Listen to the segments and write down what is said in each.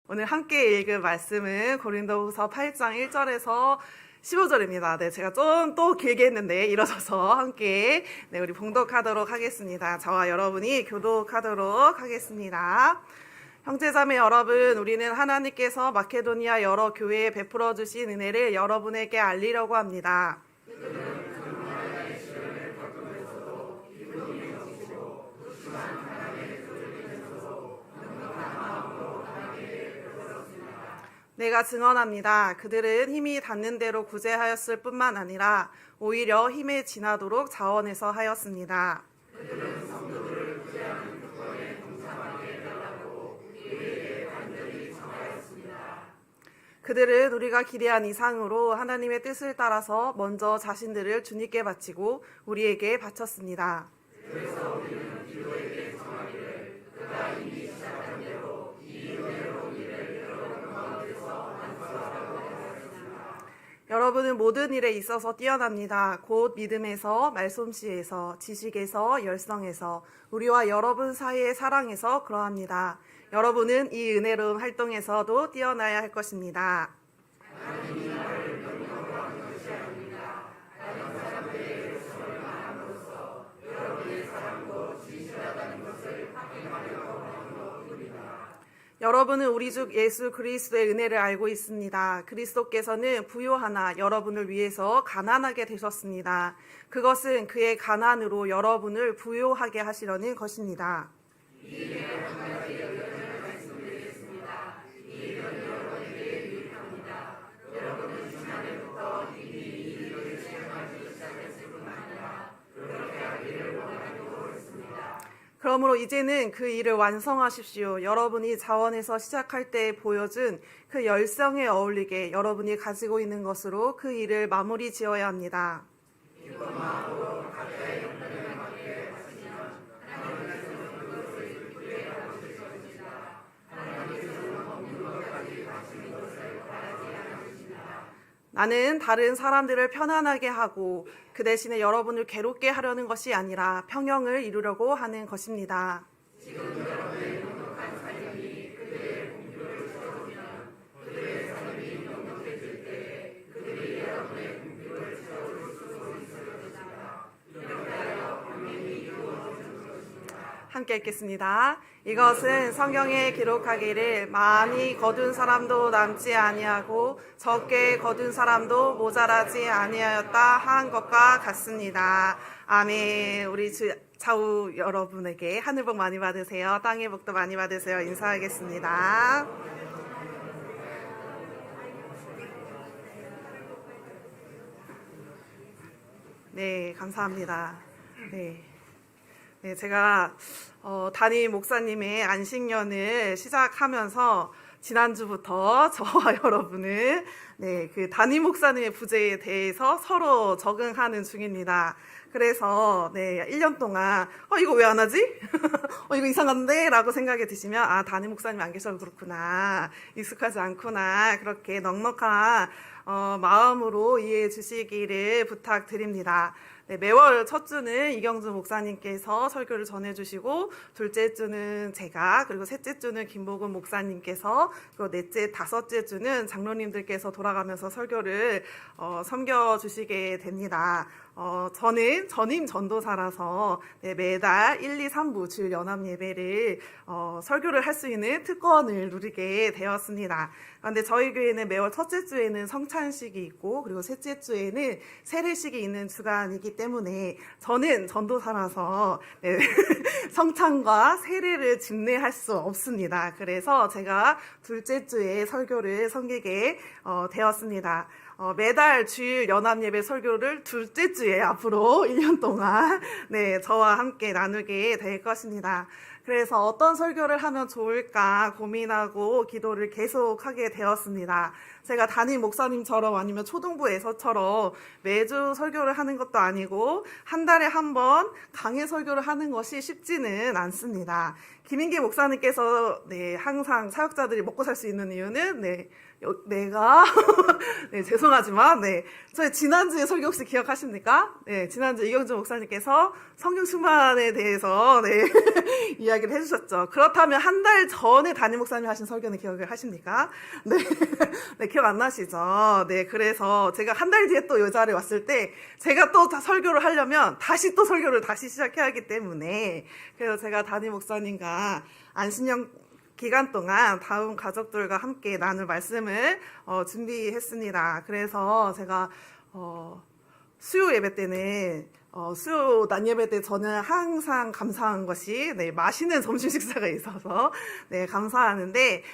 오늘 함께 읽을 말씀은 고린도후서 8장 1절에서 15절입니다. 네, 제가 좀 또 길게 했는데 일어서서 함께 우리 봉독하도록 하겠습니다. 저와 여러분이 교독하도록 하겠습니다. 형제자매 여러분, 우리는 하나님께서 마케도니아 여러 교회에 베풀어 주신 은혜를 여러분에게 알리려고 합니다. 내가 증언합니다. 그들은 힘이 닿는 대로 구제하였을 뿐만 아니라 오히려 힘에 지나도록 자원해서 하였습니다. 그들은 우리가 기대한 이상으로 하나님의 뜻을 따라서 먼저 자신들을 주님께 바치고 우리에게 바쳤습니다. 그래서 우리는 기도에게 정하기를 그가 이미 시작한 대로 이 은혜로 우리를 여러분 가운데서 안수하라고 하였습니다. 여러분은 모든 일에 있어서 뛰어납니다. 곧 믿음에서, 말솜씨에서, 지식에서, 열성에서, 우리와 여러분 사이의 사랑에서 그러합니다. 여러분은 이 은혜로운 활동에서도 뛰어나야 할 것입니다. 하나님이 나를 명령하는 것이 아닙니다. 다른 사람들의 열성을 말함으로써 여러분의 사랑도 진실하다는 것을 확인하려고 하는 것입니다. 여러분은 우리 주 예수 그리스도의 은혜를 알고 있습니다. 그리스도께서는 부요하나 여러분을 위해서 가난하게 되셨습니다. 그것은 그의 가난으로 여러분을 부요하게 하시려는 것입니다. 그러므로 이제는 그 일을 완성하십시오. 여러분이 자원에서 시작할 때 보여준 그 열성에 어울리게 여러분이 가지고 있는 것으로 그 일을 마무리 지어야 합니다. 나는 다른 사람들을 편안하게 하고 그 대신에 여러분을 괴롭게 하려는 것이 아니라 평형을 이루려고 하는 것입니다. 함께 읽겠습니다. 이것은 성경에 기록하기를 많이 거둔 사람도 남지 아니하고 적게 거둔 사람도 모자라지 아니하였다 한 것과 같습니다. 아멘. 우리 좌우 여러분에게 하늘 복 많이 받으세요. 땅의 복도 많이 받으세요. 인사하겠습니다. 네, 감사합니다. 네, 제가 담임 목사님의 안식년을 시작하면서 지난주부터 저와 여러분은 그 담임 목사님의 부재에 대해서 서로 적응하는 중입니다. 그래서 1년 동안 이거 왜 안 하지? 이거 이상한데? 라고 생각이 드시면 담임 목사님 안 계셔서 그렇구나. 익숙하지 않구나. 그렇게 넉넉한 마음으로 이해해 주시기를 부탁드립니다. 매월 첫 주는 이경주 목사님께서 설교를 전해주시고 둘째 주는 제가, 그리고 셋째 주는 김복은 목사님께서, 그리고 넷째, 다섯째 주는 장로님들께서 돌아가면서 설교를 섬겨주시게 됩니다. 저는 전임 전도사라서 매달 1, 2, 3부 주일 연합 예배를 설교를 할 수 있는 특권을 누리게 되었습니다. 그런데 저희 교회는 매월 첫째 주에는 성찬식이 있고 그리고 셋째 주에는 세례식이 있는 주간이기 때문에 저는 전도사라서 성찬과 세례를 집례할 수 없습니다. 그래서 제가 둘째 주에 설교를 섬기게 되었습니다. 매달 주일 연합예배 설교를 둘째 주에 앞으로 1년 동안 저와 함께 나누게 될 것입니다. 그래서 어떤 설교를 하면 좋을까 고민하고 기도를 계속하게 되었습니다. 제가 담임 목사님처럼 아니면 초등부에서처럼 매주 설교를 하는 것도 아니고 한 달에 한 번 강해 설교를 하는 것이 쉽지는 않습니다. 김인기 목사님께서 항상 사역자들이 먹고 살 수 있는 이유는 내가 네, 죄송하지만 네, 저희 지난주에 설교 혹시 기억하십니까? 네, 지난주 이경주 목사님께서 성령 충만에 대해서 네, 이야기를 해주셨죠. 그렇다면 한 달 전에 담임 목사님 하신 설교는 기억을 하십니까? 네, 네, 기억 안 나시죠? 네, 그래서 제가 한 달 뒤에 또 이 자리에 왔을 때 제가 또 설교를 하려면 다시 또 설교를 다시 시작해야 하기 때문에 그래서 제가 담임 목사님과 안신령 기간 동안 다음 가족들과 함께 나눌 말씀을 준비했습니다. 그래서 제가 수요 예배 때는 수요 난 예배 때 저는 항상 감사한 것이 네, 맛있는 점심 식사가 있어서 네, 감사하는데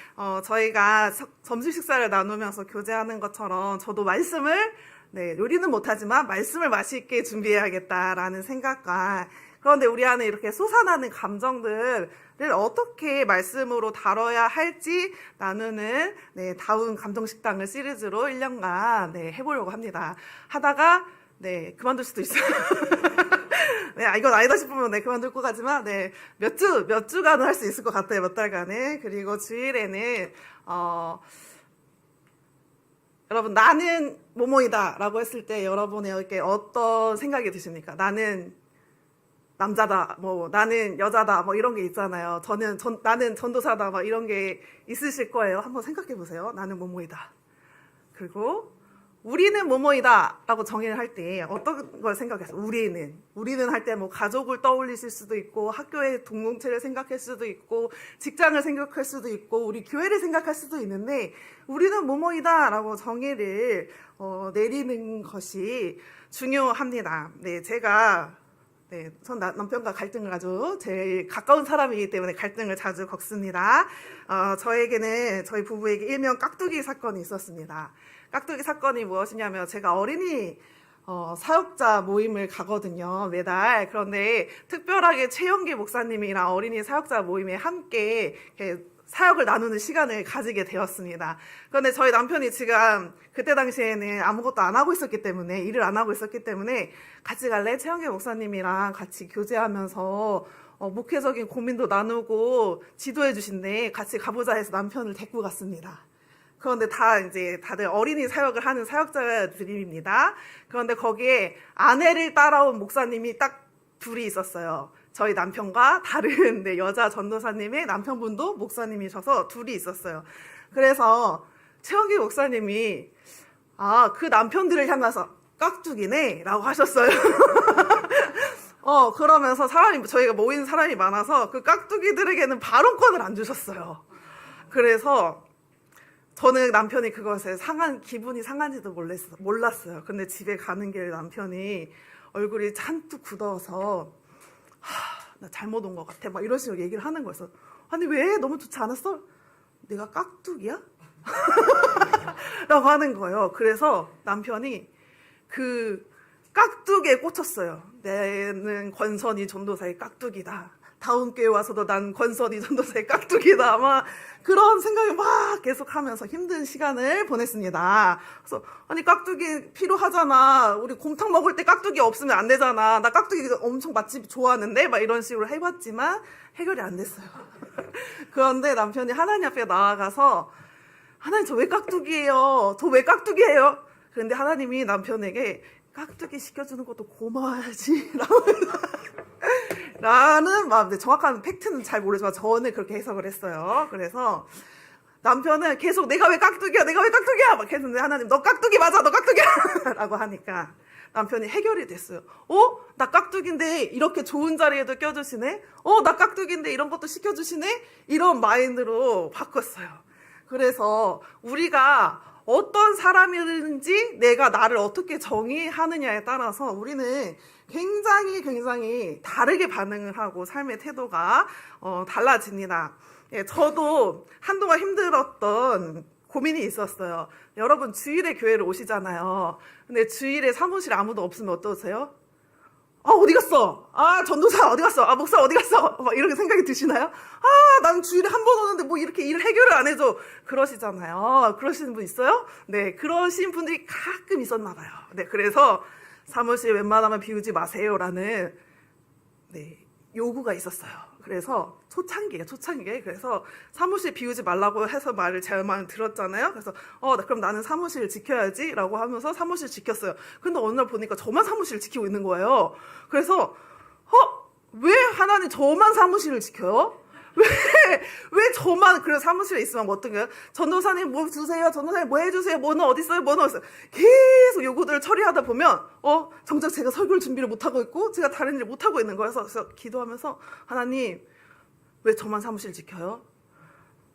저희가 점심 식사를 나누면서 교제하는 것처럼 저도 말씀을 네, 요리는 못하지만 말씀을 맛있게 준비해야겠다라는 생각과 그런데 우리 안에 이렇게 솟아나는 감정들을 어떻게 말씀으로 다뤄야 할지 나누는 네, 다운 감정식당을 시리즈로 1년간 네, 해보려고 합니다. 하다가 네, 그만둘 수도 있어요. 네, 이건 아니다 싶으면 네, 그만둘 것 같지만 네, 몇 주간은 할 수 있을 것 같아요. 몇 달간은. 그리고 주일에는 여러분 나는 뭐뭐이다 라고 했을 때 여러분에게 어떤 생각이 드십니까? 나는 남자다, 뭐 나는 여자다, 뭐 이런 게 있잖아요. 나는 전도사다, 뭐 이런 게 있으실 거예요. 한번 생각해 보세요. 나는 뭐뭐이다. 그리고 우리는 뭐뭐이다 라고 정의를 할 때 어떤 걸 생각했어요? 우리는 할 때 뭐 가족을 떠올리실 수도 있고 학교의 공동체를 생각할 수도 있고 직장을 생각할 수도 있고 우리 교회를 생각할 수도 있는데 우리는 뭐뭐이다 라고 정의를 내리는 것이 중요합니다. 네, 제가 전 남편과 갈등을 아주 제일 가까운 사람이기 때문에 갈등을 자주 겪습니다. 저희 부부에게 일명 깍두기 사건이 있었습니다. 깍두기 사건이 무엇이냐면 제가 어린이 사역자 모임을 가거든요, 매달. 그런데 특별하게 최영기 목사님이랑 어린이 사역자 모임에 함께 이렇게 사역을 나누는 시간을 가지게 되었습니다. 그런데 저희 남편이 지금 그때 당시에는 아무것도 안 하고 있었기 때문에 일을 안 하고 있었기 때문에 같이 갈래? 최영기 목사님이랑 같이 교제하면서 목회적인 고민도 나누고 지도해 주신대. 같이 가보자 해서 남편을 데리고 갔습니다. 그런데 다들 어린이 사역을 하는 사역자들입니다. 그런데 거기에 아내를 따라온 목사님이 딱 둘이 있었어요. 저희 남편과 다른 여자 전도사님의 남편분도 목사님이셔서 둘이 있었어요. 그래서 최영기 목사님이 그 남편들을 향해서 깍두기네 라고 하셨어요. 그러면서 저희가 모인 사람이 많아서 그 깍두기들에게는 발언권을 안 주셨어요. 그래서 저는 남편이 그것에 기분이 상한지도 몰랐어요. 근데 집에 가는 길에 남편이 얼굴이 잔뜩 굳어서 나 잘못 온 것 같아 막 이런 식으로 얘기를 하는 거였어. 아니 왜? 너무 좋지 않았어? 내가 깍두기야? 라고 하는 거예요. 그래서 남편이 그 깍두기에 꽂혔어요. 나는 권선이 전도사의 깍두기다. 다음 교회 와서도 난 권선이 전도사의 깍두기다. 막 그런 생각이 막 계속하면서 힘든 시간을 보냈습니다. 그래서 아니 깍두기 필요하잖아. 우리 곰탕 먹을 때 깍두기 없으면 안 되잖아. 나 깍두기 엄청 맛집 좋아하는데 막 이런 식으로 해봤지만 해결이 안 됐어요. 그런데 남편이 하나님 앞에 나아가서 하나님 저 왜 깍두기예요? 저 왜 깍두기예요? 그런데 하나님이 남편에게 깍두기 시켜주는 것도 고마워야지 라는 마음, 정확한 팩트는 잘 모르지만 저는 그렇게 해석을 했어요. 그래서 남편은 계속 내가 왜 깍두기야 막 했는데 하나님 너 깍두기 맞아 너 깍두기야 라고 하니까 남편이 해결이 됐어요. 나 깍두기인데 이렇게 좋은 자리에도 껴주시네. 나 깍두기인데 이런 것도 시켜주시네. 이런 마인드로 바꿨어요. 그래서 우리가 어떤 사람이든지 내가 나를 어떻게 정의하느냐에 따라서 우리는 굉장히 다르게 반응을 하고 삶의 태도가 달라집니다. 예, 저도 한동안 힘들었던 고민이 있었어요. 여러분 주일에 교회를 오시잖아요. 근데 주일에 사무실에 아무도 없으면 어떠세요? 어디 갔어? 전도사 어디 갔어? 목사 어디 갔어? 막 이렇게 생각이 드시나요? 난 주일에 한 번 오는데 뭐 이렇게 일 해결을 안 해줘. 그러시잖아요. 그러시는 분 있어요? 네, 그러신 분들이 가끔 있었나 봐요. 네, 그래서 사무실 웬만하면 비우지 마세요라는 요구가 있었어요. 그래서 초창기에 그래서 사무실 비우지 말라고 해서 말을 제 말 들었잖아요. 그래서 그럼 나는 사무실 지켜야지라고 하면서 사무실 지켰어요. 근데 어느 날 보니까 저만 사무실 지키고 있는 거예요. 그래서 왜 하나님 저만 사무실을 지켜요? 왜 저만, 그래, 사무실에 있으면 뭐 어떤 거예요? 전도사님 뭐 주세요, 전도사님 뭐 해주세요, 뭐는 어딨어요, 뭐는 어딨어요. 계속 요구들을 처리하다 보면, 정작 제가 설교를 준비를 못하고 있고, 제가 다른 일을 못하고 있는 거예요. 그래서 기도하면서, 하나님, 왜 저만 사무실 지켜요?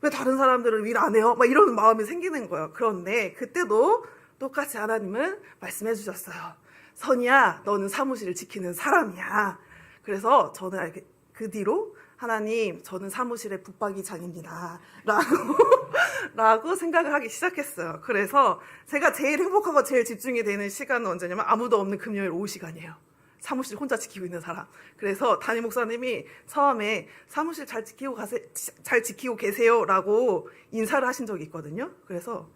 왜 다른 사람들은 일 안 해요? 막 이런 마음이 생기는 거예요. 그런데 그때도 똑같이 하나님은 말씀해 주셨어요. 선이야, 너는 사무실을 지키는 사람이야. 그래서 저는 그 뒤로 하나님, 저는 사무실의 붙박이장입니다. 라고 생각을 하기 시작했어요. 그래서 제가 제일 행복하고 제일 집중이 되는 시간은 언제냐면 아무도 없는 금요일 오후 시간이에요. 사무실 혼자 지키고 있는 사람. 그래서 담임 목사님이 처음에 사무실 잘 지키고 계세요라고 인사를 하신 적이 있거든요. 그래서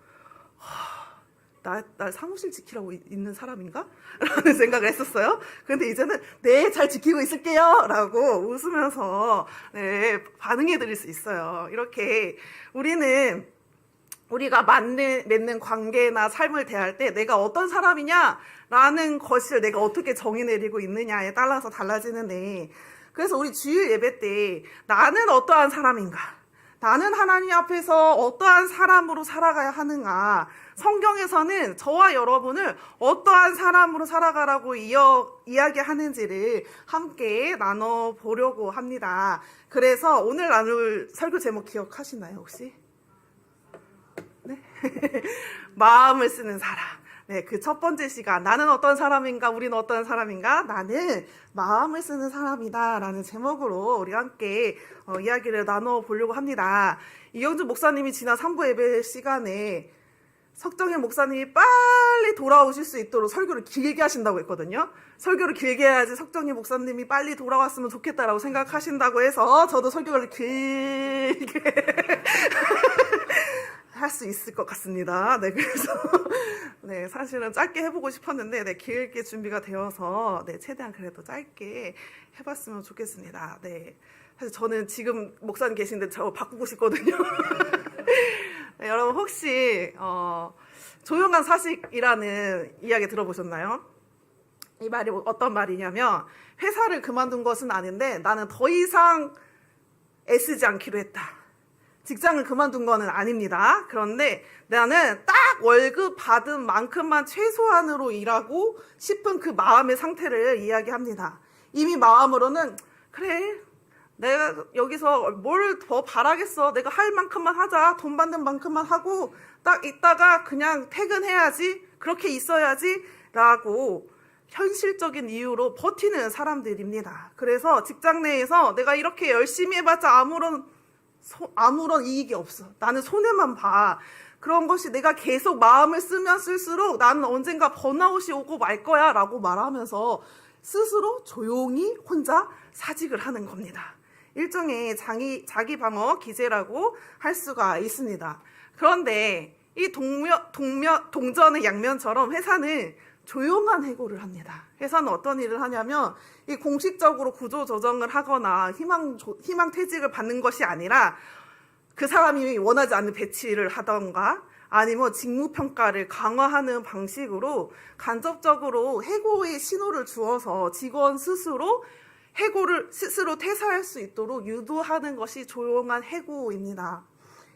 날 사무실 지키라고 있는 사람인가? 라는 생각을 했었어요. 그런데 이제는 네, 잘 지키고 있을게요 라고 웃으면서 반응해 드릴 수 있어요. 이렇게 우리가 맺는 관계나 삶을 대할 때 내가 어떤 사람이냐라는 것을 내가 어떻게 정의내리고 있느냐에 따라서 달라지는데, 그래서 우리 주일 예배 때 나는 어떠한 사람인가? 나는 하나님 앞에서 어떠한 사람으로 살아가야 하는가? 성경에서는 저와 여러분을 어떠한 사람으로 살아가라고 이야기하는지를 함께 나눠보려고 합니다. 그래서 오늘 나눌 설교 제목 기억하시나요, 혹시? 네? 마음을 쓰는 사람. 네, 그 첫 번째 시간, 나는 어떤 사람인가, 우리는 어떤 사람인가, 나는 마음을 쓰는 사람이다 라는 제목으로 우리 함께 이야기를 나눠보려고 합니다. 이경준 목사님이 지난 3부 예배 시간에 석정현 목사님이 빨리 돌아오실 수 있도록 설교를 길게 하신다고 했거든요. 설교를 길게 해야지 석정현 목사님이 빨리 돌아왔으면 좋겠다라고 생각하신다고 해서 저도 설교를 길게 할 수 있을 것 같습니다. 네, 그래서 사실은 짧게 해보고 싶었는데 길게 준비가 되어서 최대한 그래도 짧게 해봤으면 좋겠습니다. 사실 저는 지금 목사님 계신데 저 바꾸고 싶거든요. 여러분 혹시 조용한 사직이라는 이야기 들어보셨나요? 이 말이 어떤 말이냐면, 회사를 그만둔 것은 아닌데 나는 더 이상 애쓰지 않기로 했다. 직장을 그만둔 거는 아닙니다. 그런데 나는 딱 월급 받은 만큼만 최소한으로 일하고 싶은 그 마음의 상태를 이야기합니다. 이미 마음으로는 그래, 내가 여기서 뭘 더 바라겠어. 내가 할 만큼만 하자. 돈 받는 만큼만 하고 딱 있다가 그냥 퇴근해야지. 그렇게 있어야지. 라고 현실적인 이유로 버티는 사람들입니다. 그래서 직장 내에서 내가 이렇게 열심히 해봤자 아무런 이익이 없어. 나는 손해만 봐. 그런 것이 내가 계속 마음을 쓰면 쓸수록 나는 언젠가 번아웃이 오고 말 거야 라고 말하면서 스스로 조용히 혼자 사직을 하는 겁니다. 일종의 자기 방어 기제라고 할 수가 있습니다. 그런데 이 동전의 양면처럼 회사는 조용한 해고를 합니다. 회사는 어떤 일을 하냐면 이 공식적으로 구조 조정을 하거나 희망 퇴직을 받는 것이 아니라 그 사람이 원하지 않는 배치를 하던가 아니면 직무평가를 강화하는 방식으로 간접적으로 해고의 신호를 주어서 직원 스스로 퇴사할 수 있도록 유도하는 것이 조용한 해고입니다.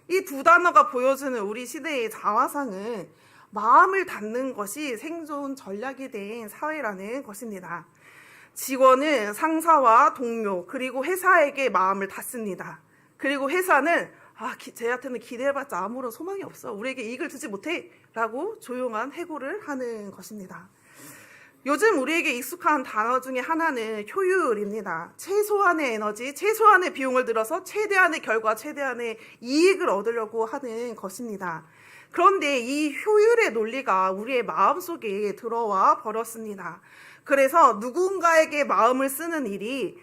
이 두 단어가 보여주는 우리 시대의 자화상은 마음을 닫는 것이 생존 전략이 된 사회라는 것입니다. 직원은 상사와 동료 그리고 회사에게 마음을 닫습니다. 그리고 회사는 쟤한테는 기대해봤자 아무런 소망이 없어. 우리에게 이익을 주지 못해. 라고 조용한 해고를 하는 것입니다. 요즘 우리에게 익숙한 단어 중에 하나는 효율입니다. 최소한의 에너지, 최소한의 비용을 들어서 최대한의 결과, 최대한의 이익을 얻으려고 하는 것입니다. 그런데 이 효율의 논리가 우리의 마음속에 들어와 버렸습니다. 그래서 누군가에게 마음을 쓰는 일이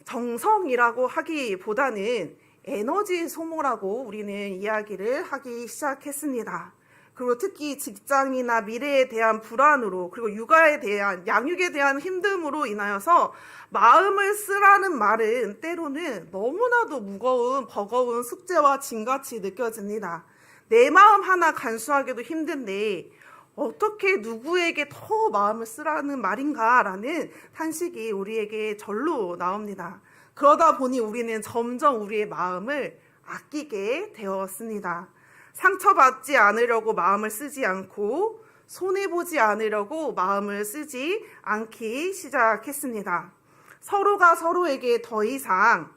정성이라고 하기보다는 에너지 소모라고 우리는 이야기를 하기 시작했습니다. 그리고 특히 직장이나 미래에 대한 불안으로, 그리고 육아에 대한, 양육에 대한 힘듦으로 인하여서 마음을 쓰라는 말은 때로는 너무나도 무거운 버거운 숙제와 짐같이 느껴집니다. 내 마음 하나 간수하기도 힘든데 어떻게 누구에게 더 마음을 쓰라는 말인가라는 탄식이 우리에게 절로 나옵니다. 그러다 보니 우리는 점점 우리의 마음을 아끼게 되었습니다. 상처받지 않으려고 마음을 쓰지 않고 손해보지 않으려고 마음을 쓰지 않기 시작했습니다. 서로가 서로에게 더 이상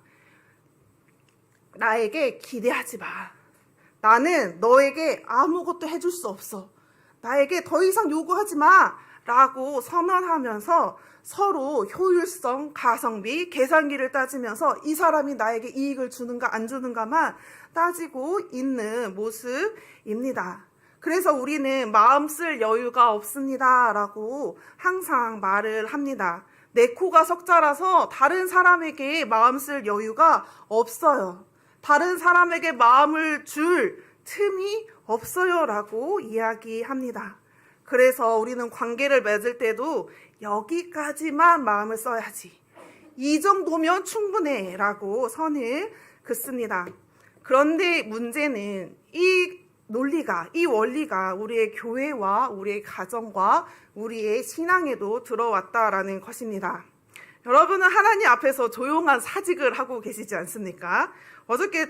나에게 기대하지 마. 나는 너에게 아무것도 해줄 수 없어. 나에게 더 이상 요구하지 마. 라고 선언하면서 서로 효율성, 가성비, 계산기를 따지면서 이 사람이 나에게 이익을 주는가 안 주는가만 따지고 있는 모습입니다. 그래서 우리는 마음 쓸 여유가 없습니다. 라고 항상 말을 합니다. 내 코가 석자라서 다른 사람에게 마음 쓸 여유가 없어요. 다른 사람에게 마음을 줄 틈이 없어요. 라고 이야기합니다. 그래서 우리는 관계를 맺을 때도 여기까지만 마음을 써야지. 이 정도면 충분해. 라고 선을 긋습니다. 그런데 문제는 이 논리가, 이 원리가 우리의 교회와 우리의 가정과 우리의 신앙에도 들어왔다라는 것입니다. 여러분은 하나님 앞에서 조용한 사직을 하고 계시지 않습니까? 어저께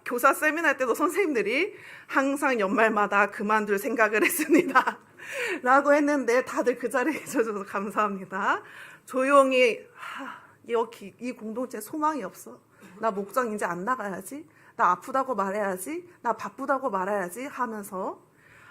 교사 세미나 때도 선생님들이 항상 연말마다 그만둘 생각을 했습니다. 라고 했는데 다들 그 자리에 계셔줘서 감사합니다. 조용히 이 공동체 소망이 없어. 나 목장 이제 안 나가야지. 나 아프다고 말해야지. 나 바쁘다고 말해야지 하면서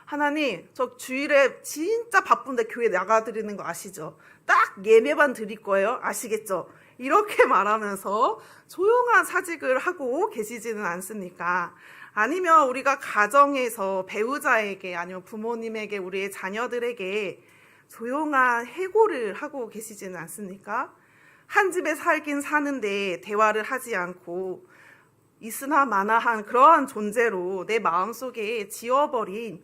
하나님, 저 주일에 진짜 바쁜데 교회 나가드리는 거 아시죠? 딱 예배만 드릴 거예요. 아시겠죠? 이렇게 말하면서 조용한 사직을 하고 계시지는 않습니까? 아니면 우리가 가정에서 배우자에게 아니면 부모님에게 우리의 자녀들에게 조용한 해고를 하고 계시지는 않습니까? 한 집에 살긴 사는데 대화를 하지 않고 있으나 마나한 그러한 존재로 내 마음속에 지워버린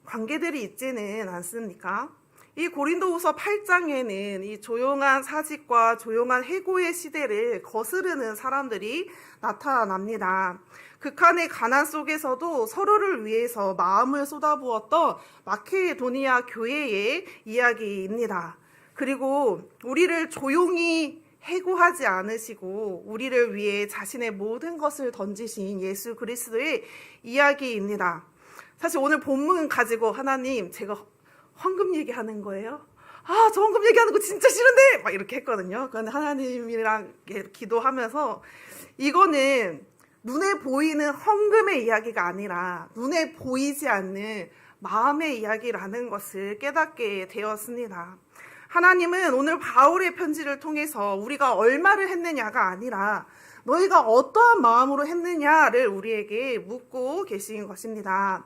관계들이 있지는 않습니까? 이 고린도후서 8장에는 이 조용한 사직과 조용한 해고의 시대를 거스르는 사람들이 나타납니다. 극한의 가난 속에서도 서로를 위해서 마음을 쏟아부었던 마케도니아 교회의 이야기입니다. 그리고 우리를 조용히 해고하지 않으시고 우리를 위해 자신의 모든 것을 던지신 예수 그리스도의 이야기입니다. 사실 오늘 본문 가지고 하나님 제가 헌금 얘기하는 거예요. 저 헌금 얘기하는 거 진짜 싫은데 막 이렇게 했거든요. 그런데 하나님이랑 기도하면서 이거는 눈에 보이는 헌금의 이야기가 아니라 눈에 보이지 않는 마음의 이야기라는 것을 깨닫게 되었습니다. 하나님은 오늘 바울의 편지를 통해서 우리가 얼마를 했느냐가 아니라 너희가 어떠한 마음으로 했느냐를 우리에게 묻고 계신 것입니다.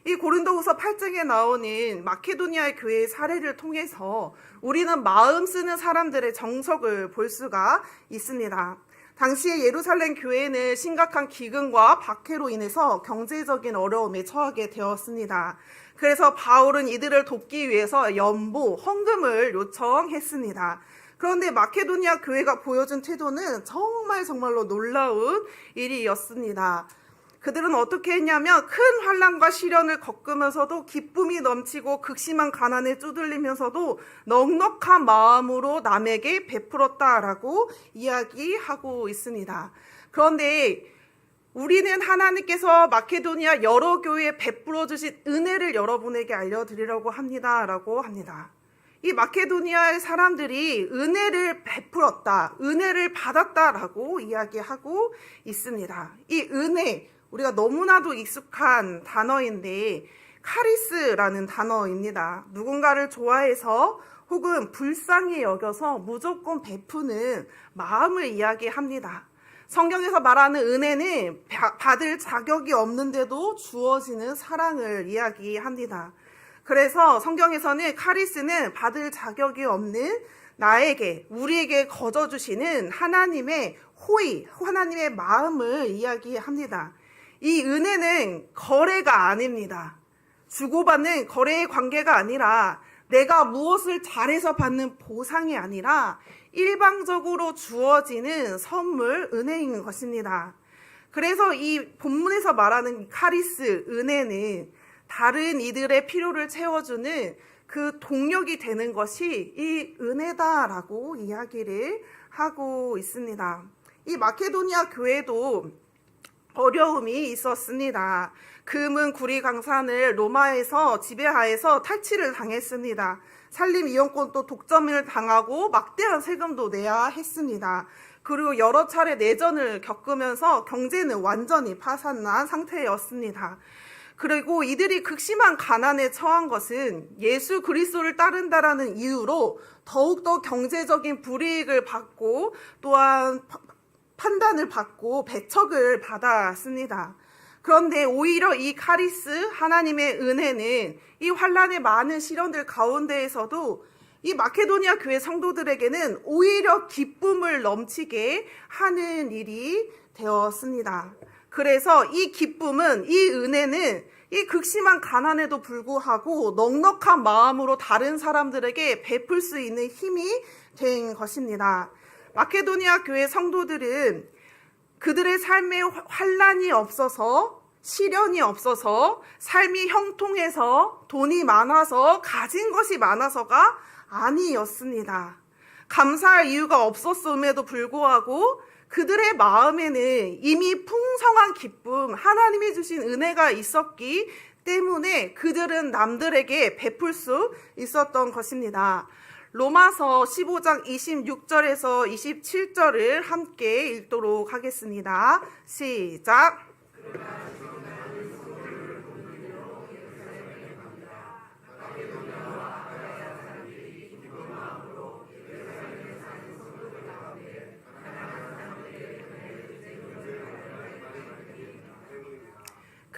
이 고린도후서 8장에 나오는 마케도니아 교회의 사례를 통해서 우리는 마음 쓰는 사람들의 정석을 볼 수가 있습니다. 당시에 예루살렘 교회는 심각한 기근과 박해로 인해서 경제적인 어려움에 처하게 되었습니다. 그래서 바울은 이들을 돕기 위해서 연보, 헌금을 요청했습니다. 그런데 마케도니아 교회가 보여준 태도는 정말로 놀라운 일이었습니다. 그들은 어떻게 했냐면 큰 환난과 시련을 겪으면서도 기쁨이 넘치고 극심한 가난에 쭈들리면서도 넉넉한 마음으로 남에게 베풀었다라고 이야기하고 있습니다. 그런데 우리는 하나님께서 마케도니아 여러 교회에 베풀어 주신 은혜를 여러분에게 알려드리려고 합니다라고 합니다. 이 마케도니아의 사람들이 은혜를 베풀었다, 은혜를 받았다라고 이야기하고 있습니다. 이 은혜, 우리가 너무나도 익숙한 단어인데 카리스라는 단어입니다. 누군가를 좋아해서 혹은 불쌍히 여겨서 무조건 베푸는 마음을 이야기합니다. 성경에서 말하는 은혜는 받을 자격이 없는데도 주어지는 사랑을 이야기합니다. 그래서 성경에서는 카리스는 받을 자격이 없는 나에게, 우리에게 거저주시는 하나님의 호의, 하나님의 마음을 이야기합니다. 이 은혜는 거래가 아닙니다. 주고받는 거래의 관계가 아니라 내가 무엇을 잘해서 받는 보상이 아니라 일방적으로 주어지는 선물, 은혜인 것입니다. 그래서 이 본문에서 말하는 카리스, 은혜는 다른 이들의 필요를 채워주는 그 동력이 되는 것이 이 은혜다라고 이야기를 하고 있습니다. 이 마케도니아 교회도 어려움이 있었습니다. 금은 구리 강산을 로마에서 지배하에서 탈취를 당했습니다. 산림 이용권도 독점을 당하고 막대한 세금도 내야 했습니다. 그리고 여러 차례 내전을 겪으면서 경제는 완전히 파산난 상태였습니다. 그리고 이들이 극심한 가난에 처한 것은 예수 그리스도를 따른다라는 이유로 더욱더 경제적인 불이익을 받고 또한 판단을 받고 배척을 받았습니다. 그런데 오히려 이 카리스, 하나님의 은혜는 이 환란의 많은 시련들 가운데에서도 이 마케도니아 교회 성도들에게는 오히려 기쁨을 넘치게 하는 일이 되었습니다. 그래서 이 기쁨은, 이 은혜는 이 극심한 가난에도 불구하고 넉넉한 마음으로 다른 사람들에게 베풀 수 있는 힘이 된 것입니다. 마케도니아 교회 성도들은 그들의 삶에 환란이 없어서, 시련이 없어서, 삶이 형통해서, 돈이 많아서, 가진 것이 많아서가 아니었습니다. 감사할 이유가 없었음에도 불구하고 그들의 마음에는 이미 풍성한 기쁨, 하나님이 주신 은혜가 있었기 때문에 그들은 남들에게 베풀 수 있었던 것입니다. 로마서 15장 26절에서 27절을 함께 읽도록 하겠습니다. 시작.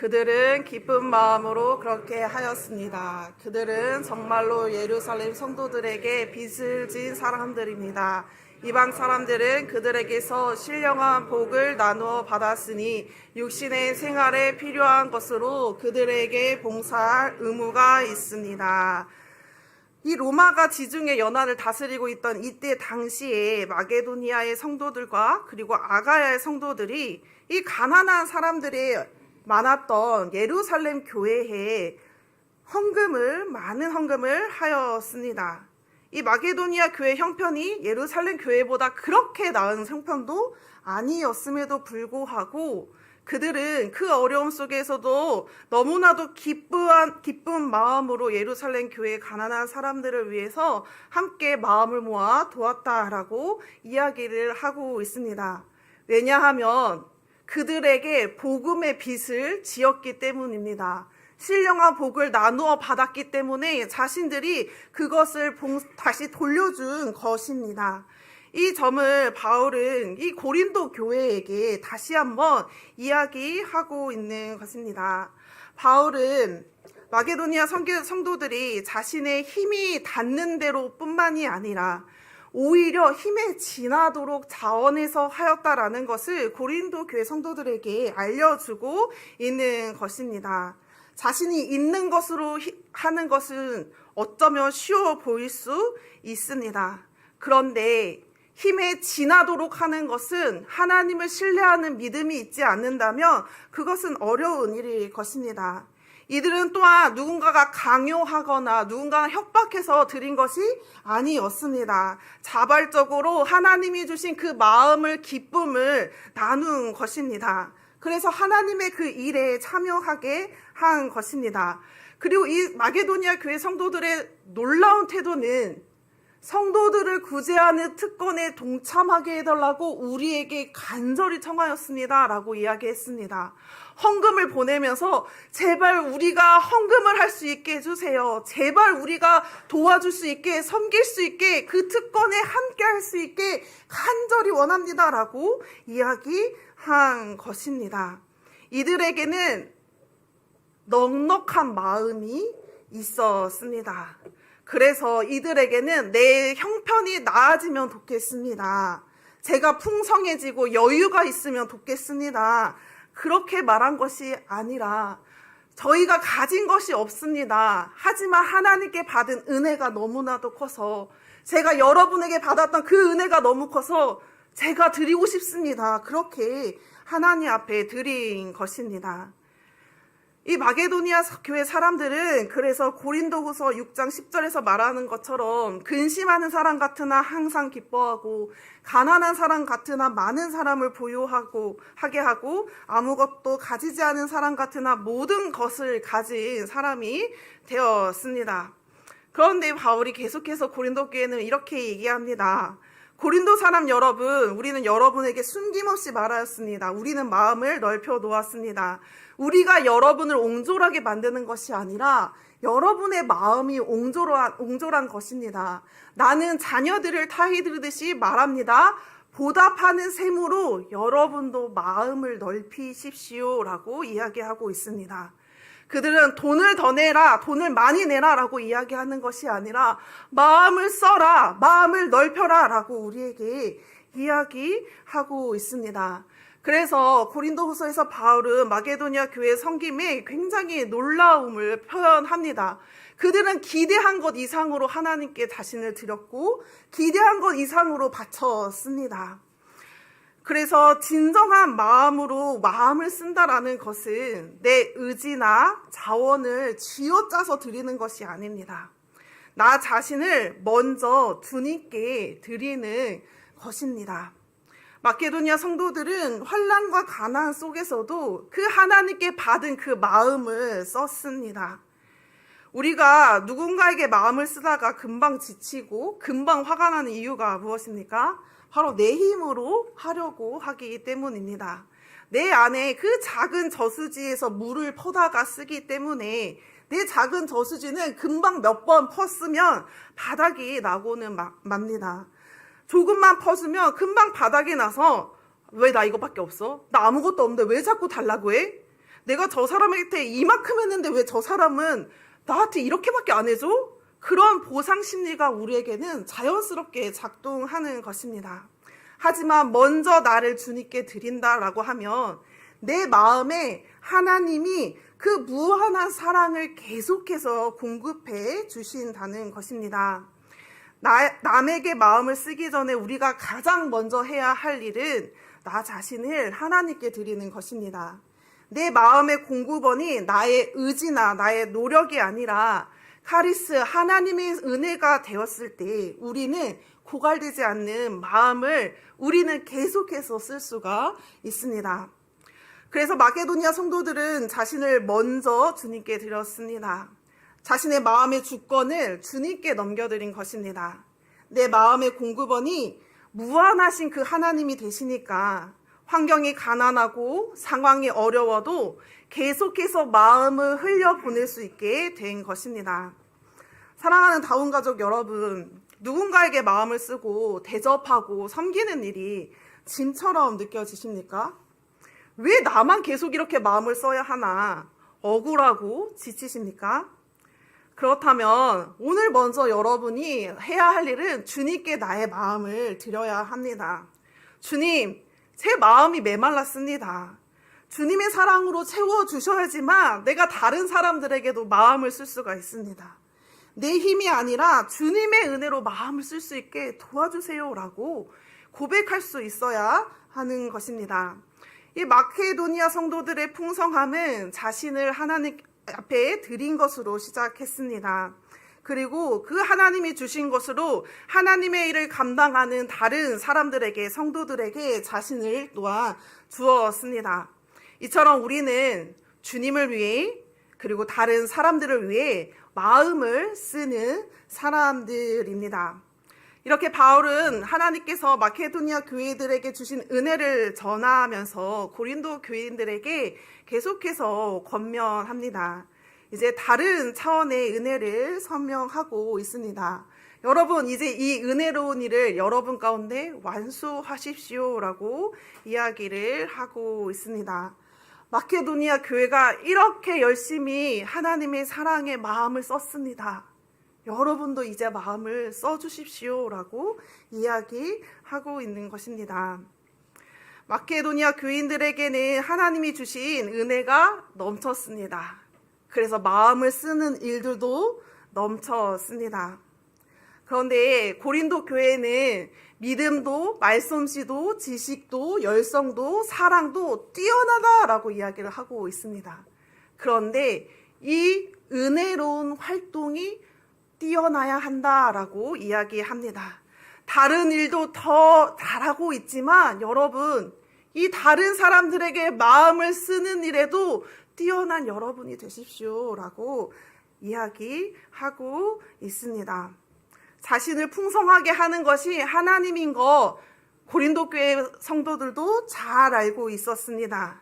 그들은 기쁜 마음으로 그렇게 하였습니다. 그들은 정말로 예루살렘 성도들에게 빚을 진 사람들입니다. 이방 사람들은 그들에게서 신령한 복을 나누어 받았으니 육신의 생활에 필요한 것으로 그들에게 봉사할 의무가 있습니다. 이 로마가 지중해 연안을 다스리고 있던 이때 당시에 마게도니아의 성도들과 그리고 아가야의 성도들이 이 가난한 사람들의 많았던 예루살렘 교회에 많은 헌금을 하였습니다. 이 마게도니아 교회 형편이 예루살렘 교회보다 그렇게 나은 형편도 아니었음에도 불구하고 그들은 그 어려움 속에서도 너무나도 기쁜 마음으로 예루살렘 교회의 가난한 사람들을 위해서 함께 마음을 모아 도왔다라고 이야기를 하고 있습니다. 왜냐하면 그들에게 복음의 빚을 지었기 때문입니다. 신령한 복을 나누어 받았기 때문에 자신들이 그것을 다시 돌려준 것입니다. 이 점을 바울은 이 고린도 교회에게 다시 한번 이야기하고 있는 것입니다. 바울은 마게도니아 성도들이 자신의 힘이 닿는 대로 뿐만이 아니라 오히려 힘에 지나도록 자원해서 하였다라는 것을 고린도 교회 성도들에게 알려주고 있는 것입니다. 자신이 있는 것으로 하는 것은 어쩌면 쉬워 보일 수 있습니다. 그런데 힘에 지나도록 하는 것은 하나님을 신뢰하는 믿음이 있지 않는다면 그것은 어려운 일일 것입니다. 이들은 또한 누군가가 강요하거나 누군가가 협박해서 드린 것이 아니었습니다. 자발적으로 하나님이 주신 그 마음을, 기쁨을 나눈 것입니다. 그래서 하나님의 그 일에 참여하게 한 것입니다. 그리고 이 마게도니아 교회 성도들의 놀라운 태도는 성도들을 구제하는 특권에 동참하게 해달라고 우리에게 간절히 청하였습니다 라고 이야기했습니다. 헌금을 보내면서 제발 우리가 헌금을 할 수 있게 해주세요. 제발 우리가 도와줄 수 있게, 섬길 수 있게, 그 특권에 함께 할 수 있게 간절히 원합니다 라고 이야기한 것입니다. 이들에게는 넉넉한 마음이 있었습니다. 그래서 이들에게는 내 형편이 나아지면 좋겠습니다. 제가 풍성해지고 여유가 있으면 좋겠습니다. 그렇게 말한 것이 아니라 저희가 가진 것이 없습니다. 하지만 하나님께 받은 은혜가 너무나도 커서 제가 여러분에게 받았던 그 은혜가 너무 커서 제가 드리고 싶습니다. 그렇게 하나님 앞에 드린 것입니다. 이 마게도니아 교회 사람들은 그래서 고린도후서 6장 10절에서 말하는 것처럼 근심하는 사람 같으나 항상 기뻐하고 가난한 사람 같으나 많은 사람을 하게 하고 아무것도 가지지 않은 사람 같으나 모든 것을 가진 사람이 되었습니다. 그런데 바울이 계속해서 고린도 교회는 이렇게 얘기합니다. 고린도 사람 여러분, 우리는 여러분에게 숨김없이 말하였습니다. 우리는 마음을 넓혀 놓았습니다. 우리가 여러분을 옹졸하게 만드는 것이 아니라 여러분의 마음이 옹졸한 것입니다. 나는 자녀들을 타이르듯이 말합니다. 보답하는 셈으로 여러분도 마음을 넓히십시오 라고 이야기하고 있습니다. 그들은 돈을 더 내라, 돈을 많이 내라 라고 이야기하는 것이 아니라 마음을 써라, 마음을 넓혀라 라고 우리에게 이야기하고 있습니다. 그래서 고린도후서에서 바울은 마게도니아 교회 섬김에 굉장히 놀라움을 표현합니다. 그들은 기대한 것 이상으로 하나님께 자신을 드렸고 기대한 것 이상으로 바쳤습니다. 그래서 진정한 마음으로 마음을 쓴다라는 것은 내 의지나 자원을 쥐어짜서 드리는 것이 아닙니다. 나 자신을 먼저 주님께 드리는 것입니다. 마케도니아 성도들은 환난과 가난 속에서도 그 하나님께 받은 그 마음을 썼습니다. 우리가 누군가에게 마음을 쓰다가 금방 지치고 금방 화가 나는 이유가 무엇입니까? 바로 내 힘으로 하려고 하기 때문입니다. 내 안에 그 작은 저수지에서 물을 퍼다가 쓰기 때문에 내 작은 저수지는 금방 몇 번 퍼쓰면 바닥이 나고는 맙니다. 조금만 퍼주면 금방 바닥이 나서 왜 나 이거밖에 없어? 나 아무것도 없는데 왜 자꾸 달라고 해? 내가 저 사람한테 이만큼 했는데 왜 저 사람은 나한테 이렇게밖에 안 해줘? 그런 보상 심리가 우리에게는 자연스럽게 작동하는 것입니다. 하지만 먼저 나를 주님께 드린다라고 하면 내 마음에 하나님이 그 무한한 사랑을 계속해서 공급해 주신다는 것입니다. 남에게 마음을 쓰기 전에 우리가 가장 먼저 해야 할 일은 나 자신을 하나님께 드리는 것입니다. 내 마음의 공급원이 나의 의지나 나의 노력이 아니라 카리스 하나님의 은혜가 되었을 때 우리는 고갈되지 않는 마음을 우리는 계속해서 쓸 수가 있습니다. 그래서 마게도니아 성도들은 자신을 먼저 주님께 드렸습니다. 자신의 마음의 주권을 주님께 넘겨드린 것입니다. 내 마음의 공급원이 무한하신 그 하나님이 되시니까 환경이 가난하고 상황이 어려워도 계속해서 마음을 흘려보낼 수 있게 된 것입니다. 사랑하는 다운가족 여러분, 누군가에게 마음을 쓰고 대접하고 섬기는 일이 짐처럼 느껴지십니까? 왜 나만 계속 이렇게 마음을 써야 하나? 억울하고 지치십니까? 그렇다면 오늘 먼저 여러분이 해야 할 일은 주님께 나의 마음을 드려야 합니다. 주님, 제 마음이 메말랐습니다. 주님의 사랑으로 채워주셔야지만 내가 다른 사람들에게도 마음을 쓸 수가 있습니다. 내 힘이 아니라 주님의 은혜로 마음을 쓸 수 있게 도와주세요라고 고백할 수 있어야 하는 것입니다. 이 마케도니아 성도들의 풍성함은 자신을 하나님 앞에 드린 것으로 시작했습니다. 그리고 그 하나님이 주신 것으로 하나님의 일을 감당하는 다른 사람들에게, 성도들에게 자신을 또한 주었습니다. 이처럼 우리는 주님을 위해 그리고 다른 사람들을 위해 마음을 쓰는 사람들입니다. 이렇게 바울은 하나님께서 마케도니아 교회들에게 주신 은혜를 전하면서 고린도 교인들에게 계속해서 권면합니다. 이제 다른 차원의 은혜를 설명하고 있습니다. 여러분, 이제 이 은혜로운 일을 여러분 가운데 완수하십시오라고 이야기를 하고 있습니다. 마케도니아 교회가 이렇게 열심히 하나님의 사랑의 마음을 썼습니다. 여러분도 이제 마음을 써주십시오라고 이야기하고 있는 것입니다. 마케도니아 교인들에게는 하나님이 주신 은혜가 넘쳤습니다. 그래서 마음을 쓰는 일들도 넘쳤습니다. 그런데 고린도 교회는 믿음도 말솜씨도 지식도 열성도 사랑도 뛰어나다라고 이야기를 하고 있습니다. 그런데 이 은혜로운 활동이 뛰어나야 한다라고 이야기합니다. 다른 일도 더 잘하고 있지만 여러분, 이 다른 사람들에게 마음을 쓰는 일에도 뛰어난 여러분이 되십시오라고 이야기하고 있습니다. 자신을 풍성하게 하는 것이 하나님인 거 고린도 교회 성도들도 잘 알고 있었습니다.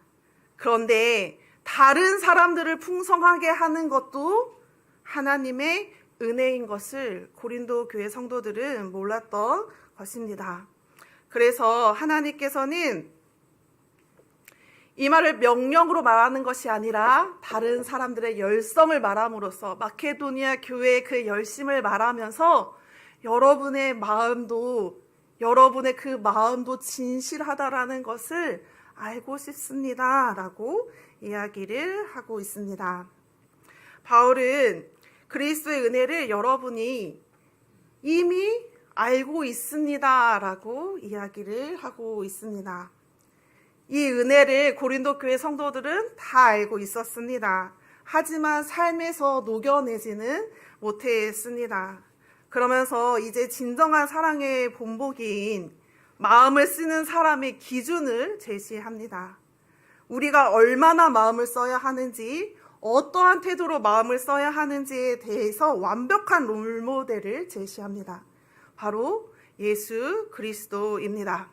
그런데 다른 사람들을 풍성하게 하는 것도 하나님의 은혜인 것을 고린도 교회 성도들은 몰랐던 것입니다. 그래서 하나님께서는 이 말을 명령으로 말하는 것이 아니라 다른 사람들의 열성을 말함으로써 마케도니아 교회의 그 열심을 말하면서 여러분의 그 마음도 진실하다라는 것을 알고 싶습니다 라고 이야기를 하고 있습니다. 바울은 그리스도의 은혜를 여러분이 이미 알고 있습니다 라고 이야기를 하고 있습니다. 이 은혜를 고린도 교회 성도들은 다 알고 있었습니다. 하지만 삶에서 녹여내지는 못했습니다. 그러면서 이제 진정한 사랑의 본보기인 마음을 쓰는 사람의 기준을 제시합니다. 우리가 얼마나 마음을 써야 하는지, 어떠한 태도로 마음을 써야 하는지에 대해서 완벽한 롤모델을 제시합니다. 바로 예수 그리스도입니다.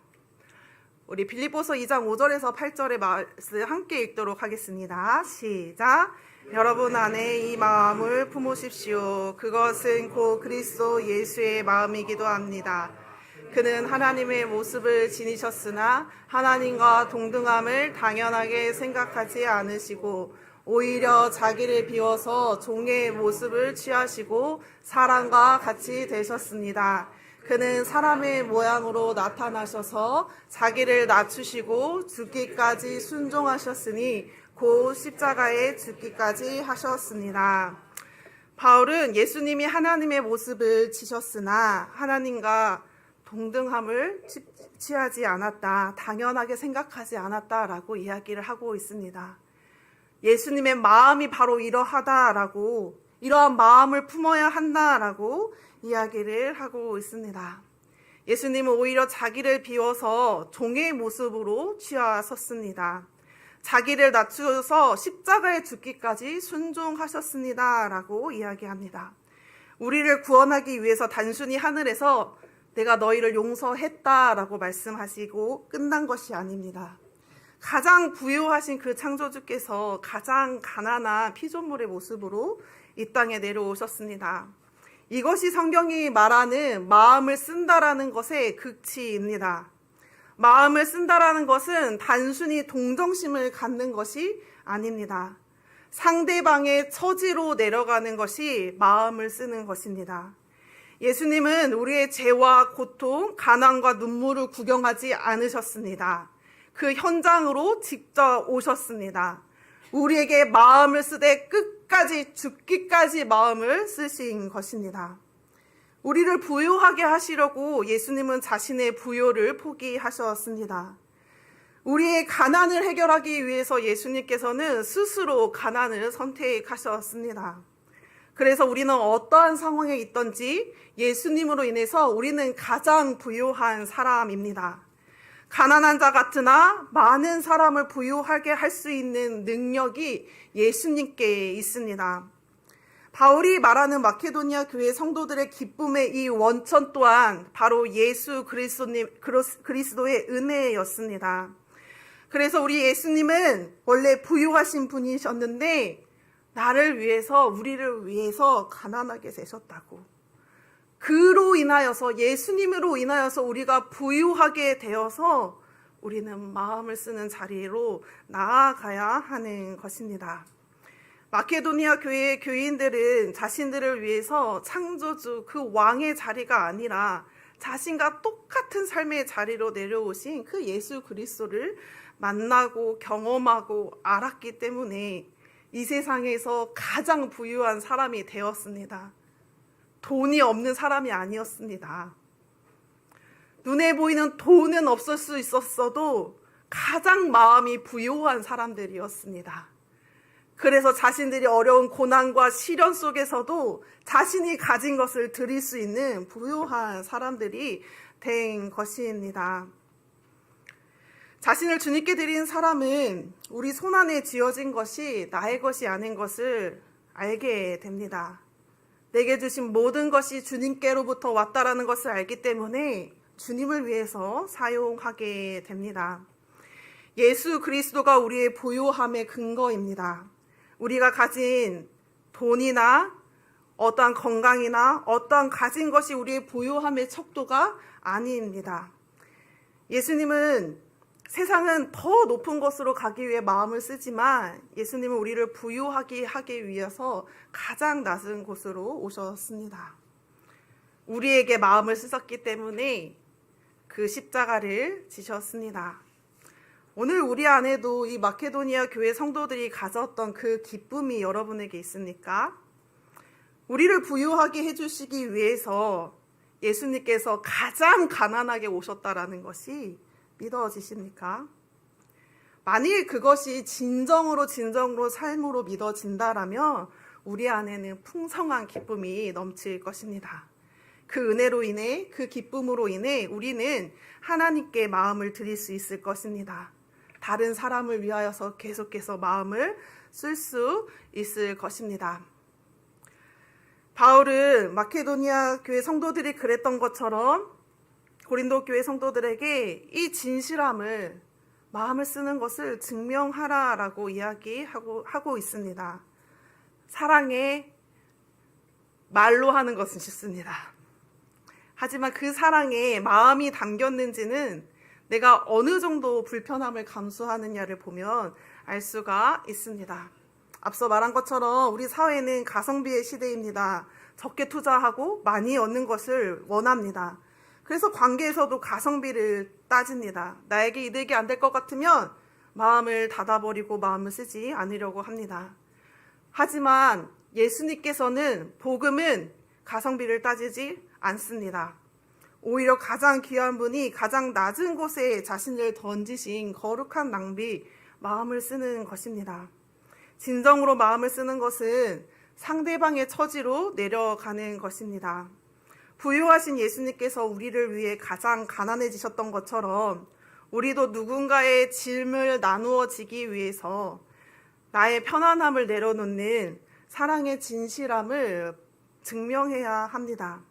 우리 빌립보서 2장 5절에서 8절의 말씀 함께 읽도록 하겠습니다. 시작. 여러분 안에 이 마음을 품으십시오. 그것은 곧 그리스도 예수의 마음이기도 합니다. 그는 하나님의 모습을 지니셨으나 하나님과 동등함을 당연하게 생각하지 않으시고 오히려 자기를 비워서 종의 모습을 취하시고 사람과 같이 되셨습니다. 그는 사람의 모양으로 나타나셔서 자기를 낮추시고 죽기까지 순종하셨으니 곧 십자가에 죽기까지 하셨습니다. 바울은 예수님이 하나님의 모습을 지셨으나 하나님과 동등함을 취하지 않았다, 당연하게 생각하지 않았다라고 이야기를 하고 있습니다. 예수님의 마음이 바로 이러하다라고, 이러한 마음을 품어야 한다라고 이야기를 하고 있습니다. 예수님은 오히려 자기를 비워서 종의 모습으로 취하셨습니다. 자기를 낮추어서 십자가에 죽기까지 순종하셨습니다 라고 이야기합니다. 우리를 구원하기 위해서 단순히 하늘에서 내가 너희를 용서했다라고 말씀하시고 끝난 것이 아닙니다. 가장 부유하신 그 창조주께서 가장 가난한 피조물의 모습으로 이 땅에 내려오셨습니다. 이것이 성경이 말하는 마음을 쓴다라는 것의 극치입니다. 마음을 쓴다라는 것은 단순히 동정심을 갖는 것이 아닙니다. 상대방의 처지로 내려가는 것이 마음을 쓰는 것입니다. 예수님은 우리의 죄와 고통, 가난과 눈물을 구경하지 않으셨습니다. 그 현장으로 직접 오셨습니다. 우리에게 마음을 쓰되 끝까지 죽기까지 마음을 쓰신 것입니다. 우리를 부유하게 하시려고 예수님은 자신의 부요를 포기하셨습니다. 우리의 가난을 해결하기 위해서 예수님께서는 스스로 가난을 선택하셨습니다. 그래서 우리는 어떠한 상황에 있든지 예수님으로 인해서 우리는 가장 부유한 사람입니다. 가난한 자 같으나 많은 사람을 부유하게 할 수 있는 능력이 예수님께 있습니다. 바울이 말하는 마케도니아 교회 성도들의 기쁨의 이 원천 또한 바로 예수 그리스도의 은혜였습니다. 그래서 우리 예수님은 원래 부유하신 분이셨는데 나를 위해서, 우리를 위해서 가난하게 되셨다고. 그로 인하여서, 예수님으로 인하여서 우리가 부유하게 되어서 우리는 마음을 쓰는 자리로 나아가야 하는 것입니다. 마케도니아 교회의 교인들은 자신들을 위해서 창조주 그 왕의 자리가 아니라 자신과 똑같은 삶의 자리로 내려오신 그 예수 그리스도를 만나고 경험하고 알았기 때문에 이 세상에서 가장 부유한 사람이 되었습니다. 돈이 없는 사람이 아니었습니다. 눈에 보이는 돈은 없을 수 있었어도 가장 마음이 부유한 사람들이었습니다. 그래서 자신들이 어려운 고난과 시련 속에서도 자신이 가진 것을 드릴 수 있는 부유한 사람들이 된 것입니다. 자신을 주님께 드린 사람은 우리 손안에 쥐어진 것이 나의 것이 아닌 것을 알게 됩니다. 내게 주신 모든 것이 주님께로부터 왔다라는 것을 알기 때문에 주님을 위해서 사용하게 됩니다. 예수 그리스도가 우리의 부유함의 근거입니다. 우리가 가진 돈이나 어떠한 건강이나 어떠한 가진 것이 우리의 부유함의 척도가 아닙니다. 예수님은 세상은 더 높은 것으로 가기 위해 마음을 쓰지만 예수님은 우리를 부유하게 하기 위해서 가장 낮은 곳으로 오셨습니다. 우리에게 마음을 쓰셨기 때문에 그 십자가를 지셨습니다. 오늘 우리 안에도 이 마케도니아 교회 성도들이 가졌던 그 기쁨이 여러분에게 있습니까? 우리를 부유하게 해주시기 위해서 예수님께서 가장 가난하게 오셨다라는 것이 믿어지십니까? 만일 그것이 진정으로 삶으로 믿어진다라면 우리 안에는 풍성한 기쁨이 넘칠 것입니다. 그 은혜로 인해, 그 기쁨으로 인해 우리는 하나님께 마음을 드릴 수 있을 것입니다. 다른 사람을 위하여서 계속해서 마음을 쓸 수 있을 것입니다. 바울은 마케도니아 교회 성도들이 그랬던 것처럼 고린도 교회 성도들에게 이 진실함을 마음을 쓰는 것을 증명하라라고 이야기하고 있습니다. 사랑에 말로 하는 것은 쉽습니다. 하지만 그 사랑에 마음이 담겼는지는 내가 어느 정도 불편함을 감수하느냐를 보면 알 수가 있습니다. 앞서 말한 것처럼 우리 사회는 가성비의 시대입니다. 적게 투자하고 많이 얻는 것을 원합니다. 그래서 관계에서도 가성비를 따집니다. 나에게 이득이 안 될 것 같으면 마음을 닫아버리고 마음을 쓰지 않으려고 합니다. 하지만 예수님께서는 복음은 가성비를 따지지 않습니다. 오히려 가장 귀한 분이 가장 낮은 곳에 자신을 던지신 거룩한 낭비, 마음을 쓰는 것입니다. 진정으로 마음을 쓰는 것은 상대방의 처지로 내려가는 것입니다. 부유하신 예수님께서 우리를 위해 가장 가난해지셨던 것처럼 우리도 누군가의 짐을 나누어지기 위해서 나의 편안함을 내려놓는 사랑의 진실함을 증명해야 합니다.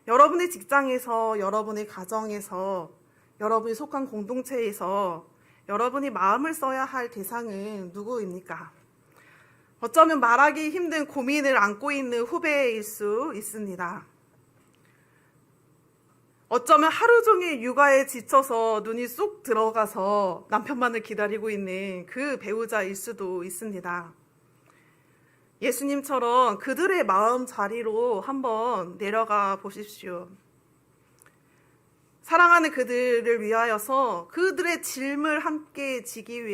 여러분의 직장에서, 여러분의 가정에서, 여러분이 속한 공동체에서 여러분이 마음을 써야 할 대상은 누구입니까? 어쩌면 말하기 힘든 고민을 안고 있는 후배일 수 있습니다. 어쩌면 하루 종일 육아에 지쳐서 눈이 쏙 들어가서 남편만을 기다리고 있는 그 배우자일 수도 있습니다. 예수님처럼 그들의 마음 자리로 한번 내려가 보십시오. 사랑하는 그들을 위하여서 그들의 짐을 함께 지기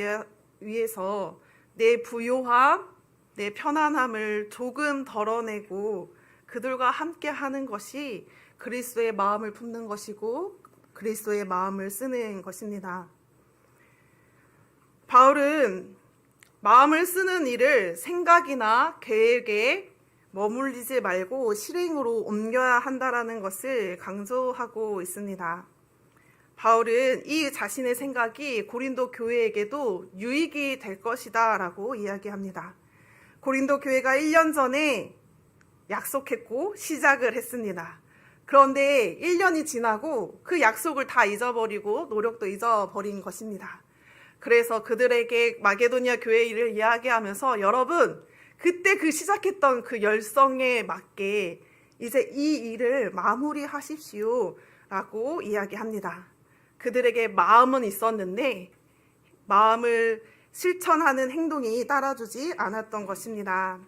위해서 내 부요함, 내 편안함을 조금 덜어내고 그들과 함께 하는 것이 그리스도의 마음을 품는 것이고 그리스도의 마음을 쓰는 것입니다. 바울은 마음을 쓰는 일을 생각이나 계획에 머물리지 말고 실행으로 옮겨야 한다라는 것을 강조하고 있습니다. 바울은 이 자신의 생각이 고린도 교회에게도 유익이 될 것이다 라고 이야기합니다. 고린도 교회가 1년 전에 약속했고 시작을 했습니다. 그런데 1년이 지나고 그 약속을 다 잊어버리고 노력도 잊어버린 것입니다. 그래서 그들에게 마게도니아 교회 일을 이야기하면서 여러분, 그때 그 시작했던 그 열성에 맞게 이제 이 일을 마무리하십시오 라고 이야기합니다. 그들에게 마음은 있었는데 마음을 실천하는 행동이 따라주지 않았던 것입니다.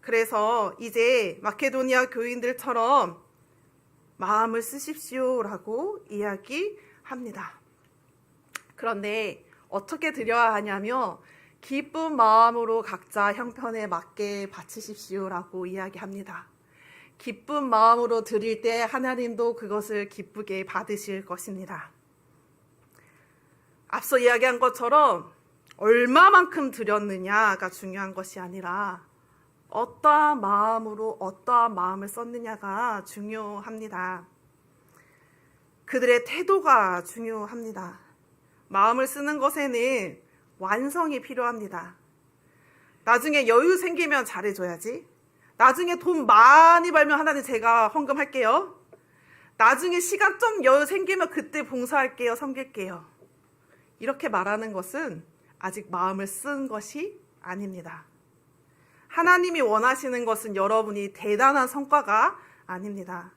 그래서 이제 마케도니아 교인들처럼 마음을 쓰십시오 라고 이야기합니다. 그런데 어떻게 드려야 하냐며 기쁜 마음으로 각자 형편에 맞게 바치십시오라고 이야기합니다. 기쁜 마음으로 드릴 때 하나님도 그것을 기쁘게 받으실 것입니다. 앞서 이야기한 것처럼 얼마만큼 드렸느냐가 중요한 것이 아니라 어떠한 마음으로 어떠한 마음을 썼느냐가 중요합니다. 그들의 태도가 중요합니다. 마음을 쓰는 것에는 완성이 필요합니다. 나중에 여유 생기면 잘해줘야지. 나중에 돈 많이 벌면 하나님 제가 헌금할게요. 나중에 시간 좀 여유 생기면 그때 봉사할게요. 섬길게요. 이렇게 말하는 것은 아직 마음을 쓴 것이 아닙니다. 하나님이 원하시는 것은 여러분이 대단한 성과가 아닙니다.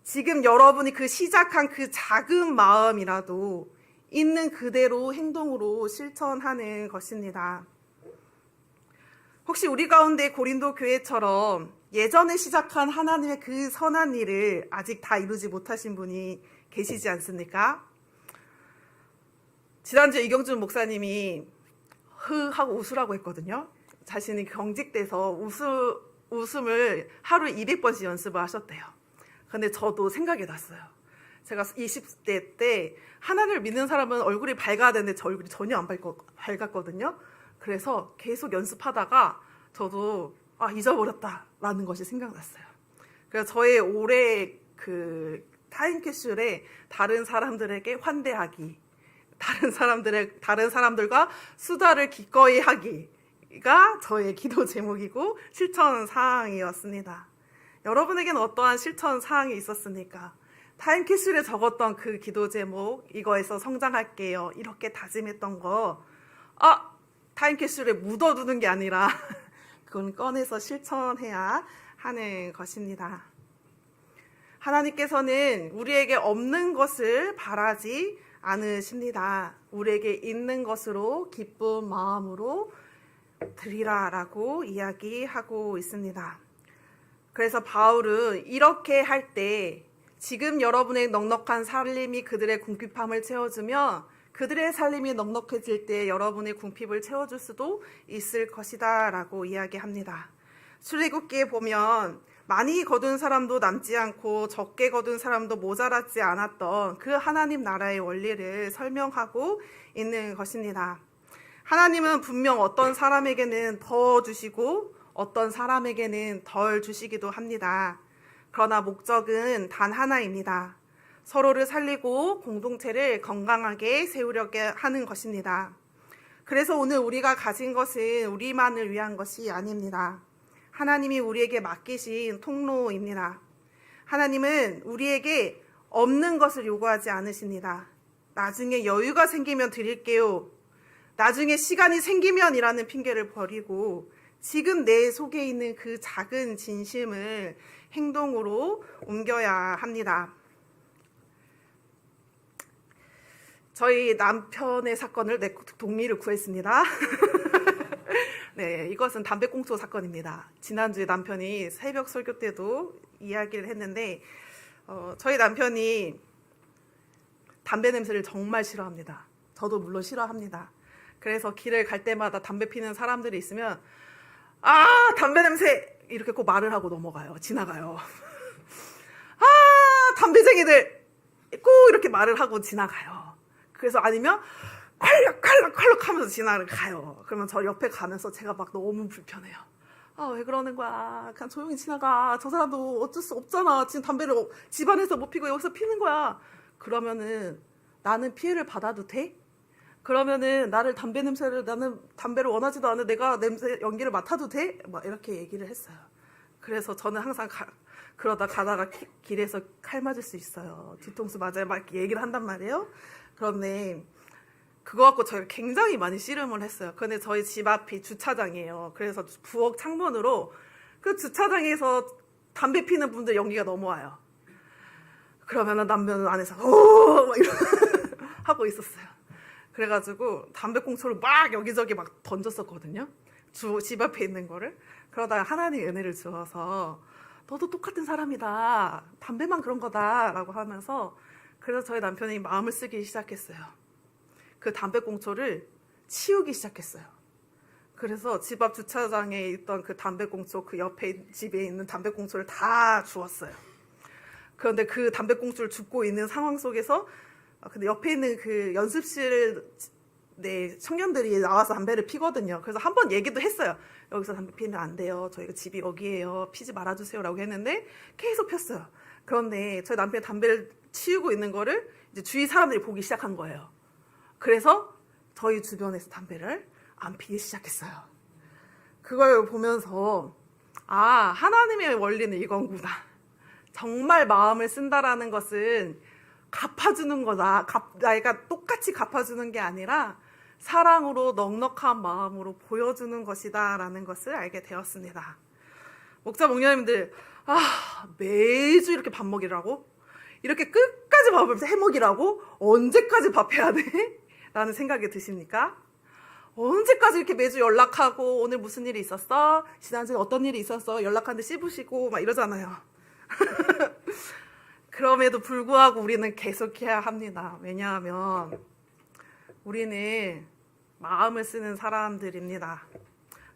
지금 여러분이 그 시작한 그 작은 마음이라도 있는 그대로 행동으로 실천하는 것입니다. 혹시 우리 가운데 고린도 교회처럼 예전에 시작한 하나님의 그 선한 일을 아직 다 이루지 못하신 분이 계시지 않습니까? 지난주에 이경준 목사님이 하고 웃으라고 했거든요. 자신이 경직돼서 웃음을 하루에 200번씩 연습을 하셨대요. 근데 저도 생각이 났어요. 제가 20대 때 하나님을 믿는 사람은 얼굴이 밝아야 되는데 저 얼굴이 전혀 안 밝았거든요. 그래서 계속 연습하다가 저도 잊어버렸다라는 것이 생각났어요. 그래서 저의 올해 그 타임 캡슐에 다른 사람들에게 환대하기, 다른 사람들과 수다를 기꺼이 하기가 저의 기도 제목이고 실천 사항이었습니다. 여러분에게는 어떠한 실천 사항이 있었습니까? 타임캡슐에 적었던 그 기도 제목, 이거에서 성장할게요, 이렇게 다짐했던 거, 타임캡슐에 묻어두는 게 아니라 그건 꺼내서 실천해야 하는 것입니다. 하나님께서는 우리에게 없는 것을 바라지 않으십니다. 우리에게 있는 것으로 기쁜 마음으로 드리라라고 이야기하고 있습니다. 그래서 바울은 이렇게 할 때 지금 여러분의 넉넉한 살림이 그들의 궁핍함을 채워주며 그들의 살림이 넉넉해질 때 여러분의 궁핍을 채워줄 수도 있을 것이다 라고 이야기합니다. 출애굽기에 보면 많이 거둔 사람도 남지 않고 적게 거둔 사람도 모자라지 않았던 그 하나님 나라의 원리를 설명하고 있는 것입니다. 하나님은 분명 어떤 사람에게는 더 주시고 어떤 사람에게는 덜 주시기도 합니다. 그러나 목적은 단 하나입니다. 서로를 살리고 공동체를 건강하게 세우려고 하는 것입니다. 그래서 오늘 우리가 가진 것은 우리만을 위한 것이 아닙니다. 하나님이 우리에게 맡기신 통로입니다. 하나님은 우리에게 없는 것을 요구하지 않으십니다. 나중에 여유가 생기면 드릴게요. 나중에 시간이 생기면이라는 핑계를 버리고 지금 내 속에 있는 그 작은 진심을 행동으로 옮겨야 합니다. 저희 남편의 사건을 동의를 구했습니다. 네, 이것은 담배꽁초 사건입니다. 지난주에 남편이 새벽 설교 때도 이야기를 했는데 저희 남편이 담배 냄새를 정말 싫어합니다. 저도 물론 싫어합니다. 그래서 길을 갈 때마다 담배 피는 사람들이 있으면 담배 냄새! 이렇게 꼭 말을 하고 넘어가요. 지나가요. 담배쟁이들! 꼭 이렇게 말을 하고 지나가요. 그래서 아니면 컬럭 하면서 지나가요. 그러면 저 옆에 가면서 제가 막 너무 불편해요. 왜 그러는 거야. 그냥 조용히 지나가. 저 사람도 어쩔 수 없잖아. 지금 담배를 집안에서 못 피고 여기서 피는 거야. 그러면은 나는 피해를 받아도 돼? 그러면은 나는 담배를 원하지도 않은 내가 냄새 연기를 맡아도 돼? 막 이렇게 얘기를 했어요. 그래서 저는 항상 그러다 가다가 길에서 칼 맞을 수 있어요. 뒤통수 맞아요. 막 이렇게 얘기를 한단 말이에요. 그런데 그거 갖고 저희가 굉장히 많이 씨름을 했어요. 근데 저희 집 앞이 주차장이에요. 그래서 부엌 창문으로 그 주차장에서 담배 피는 분들 연기가 넘어와요. 그러면은 남편은 안에서 막 이러 하고 있었어요. 그래가지고 담배꽁초를 막 여기저기 막 던졌었거든요. 집 앞에 있는 거를. 그러다가 하나님의 은혜를 주어서 너도 똑같은 사람이다. 담배만 그런 거다. 라고 하면서 그래서 저희 남편이 마음을 쓰기 시작했어요. 그 담배꽁초를 치우기 시작했어요. 그래서 집 앞 주차장에 있던 그 담배꽁초, 그 옆에 집에 있는 담배꽁초를 다 주웠어요. 그런데 그 담배꽁초를 줍고 있는 상황 속에서 근데 옆에 있는 그 연습실 청년들이 나와서 담배를 피거든요. 그래서 한번 얘기도 했어요. 여기서 담배 피우면 안 돼요. 저희가 집이 여기예요. 피지 말아주세요. 라고 했는데 계속 폈어요. 그런데 저희 남편이 담배를 치우고 있는 거를 이제 주위 사람들이 보기 시작한 거예요. 그래서 저희 주변에서 담배를 안 피기 시작했어요. 그걸 보면서 하나님의 원리는 이건구나. 정말 마음을 쓴다라는 것은 갚아주는 거다. 나이가 똑같이 갚아주는 게 아니라 사랑으로 넉넉한 마음으로 보여주는 것이다 라는 것을 알게 되었습니다. 목자 목녀님들 매주 이렇게 밥 먹이라고? 이렇게 끝까지 밥을 해먹이라고? 언제까지 밥 해야 돼? 라는 생각이 드십니까? 언제까지 이렇게 매주 연락하고 오늘 무슨 일이 있었어? 지난주에 어떤 일이 있었어? 연락하는데 씹으시고 막 이러잖아요. 그럼에도 불구하고 우리는 계속해야 합니다. 왜냐하면 우리는 마음을 쓰는 사람들입니다.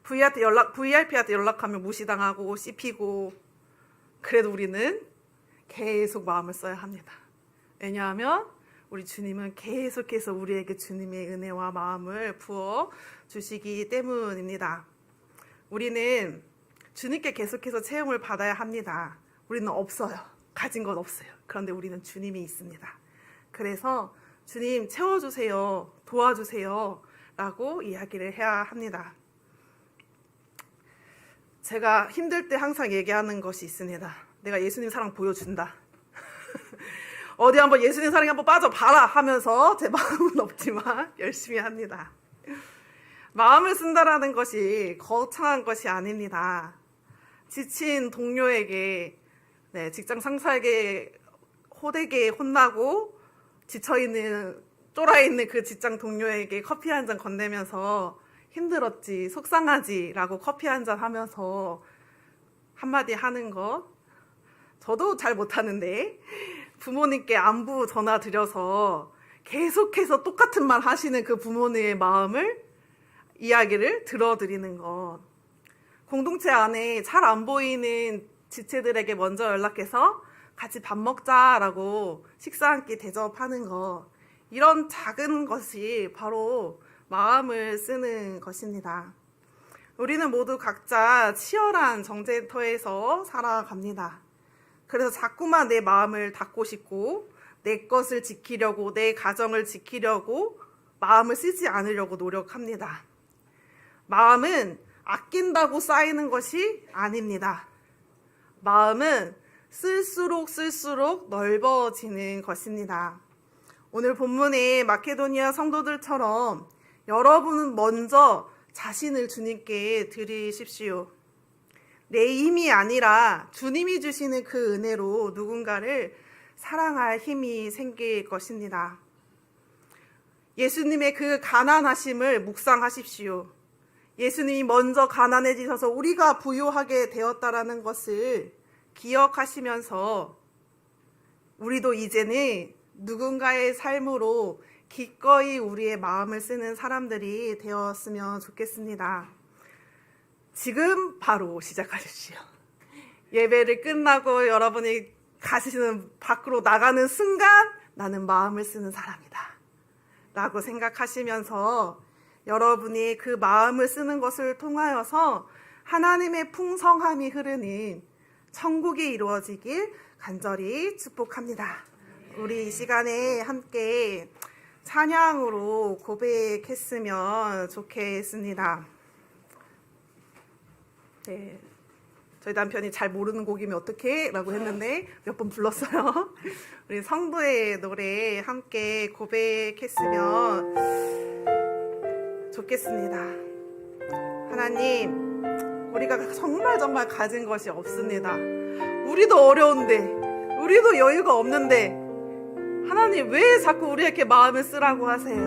VIP한테 연락하면 무시당하고 씹히고 그래도 우리는 계속 마음을 써야 합니다. 왜냐하면 우리 주님은 계속해서 우리에게 주님의 은혜와 마음을 부어 주시기 때문입니다. 우리는 주님께 계속해서 채용을 받아야 합니다. 우리는 없어요. 가진 건 없어요. 그런데 우리는 주님이 있습니다. 그래서 주님 채워주세요. 도와주세요. 라고 이야기를 해야 합니다. 제가 힘들 때 항상 얘기하는 것이 있습니다. 내가 예수님 사랑 보여준다. 어디 한번 예수님 사랑에 한번 빠져봐라 하면서 제 마음은 없지만 열심히 합니다. 마음을 쓴다라는 것이 거창한 것이 아닙니다. 지친 동료에게 직장 상사에게 호되게 혼나고 지쳐있는 쫄아있는 그 직장 동료에게 커피 한 잔 건네면서 힘들었지 속상하지 라고 커피 한 잔 하면서 한마디 하는 것 저도 잘 못하는데 부모님께 안부 전화 드려서 계속해서 똑같은 말 하시는 그 부모님의 마음을 이야기를 들어드리는 것 공동체 안에 잘 안 보이는 지체들에게 먼저 연락해서 같이 밥 먹자라고 식사 한 끼 대접하는 것 이런 작은 것이 바로 마음을 쓰는 것입니다. 우리는 모두 각자 치열한 정쟁터에서 살아갑니다. 그래서 자꾸만 내 마음을 닫고 싶고 내 것을 지키려고 내 가정을 지키려고 마음을 쓰지 않으려고 노력합니다. 마음은 아낀다고 쌓이는 것이 아닙니다. 마음은 쓸수록 넓어지는 것입니다. 오늘 본문의 마케도니아 성도들처럼 여러분은 먼저 자신을 주님께 드리십시오. 내 힘이 아니라 주님이 주시는 그 은혜로 누군가를 사랑할 힘이 생길 것입니다. 예수님의 그 가난하심을 묵상하십시오. 예수님이 먼저 가난해지셔서 우리가 부유하게 되었다라는 것을 기억하시면서 우리도 이제는 누군가의 삶으로 기꺼이 우리의 마음을 쓰는 사람들이 되었으면 좋겠습니다. 지금 바로 시작하십시오. 예배를 끝나고 여러분이 가시는 밖으로 나가는 순간 나는 마음을 쓰는 사람이다 라고 생각하시면서 여러분이 그 마음을 쓰는 것을 통하여서 하나님의 풍성함이 흐르는 천국이 이루어지길 간절히 축복합니다. 우리 이 시간에 함께 찬양으로 고백했으면 좋겠습니다. 네, 저희 남편이 잘 모르는 곡이면 어떡해? 라고 했는데 몇 번 불렀어요. 우리 성도의 노래 함께 고백했으면 좋겠습니다. 하나님, 우리가 정말 가진 것이 없습니다. 우리도 어려운데, 우리도 여유가 없는데 하나님 왜 자꾸 우리에게 마음을 쓰라고 하세요?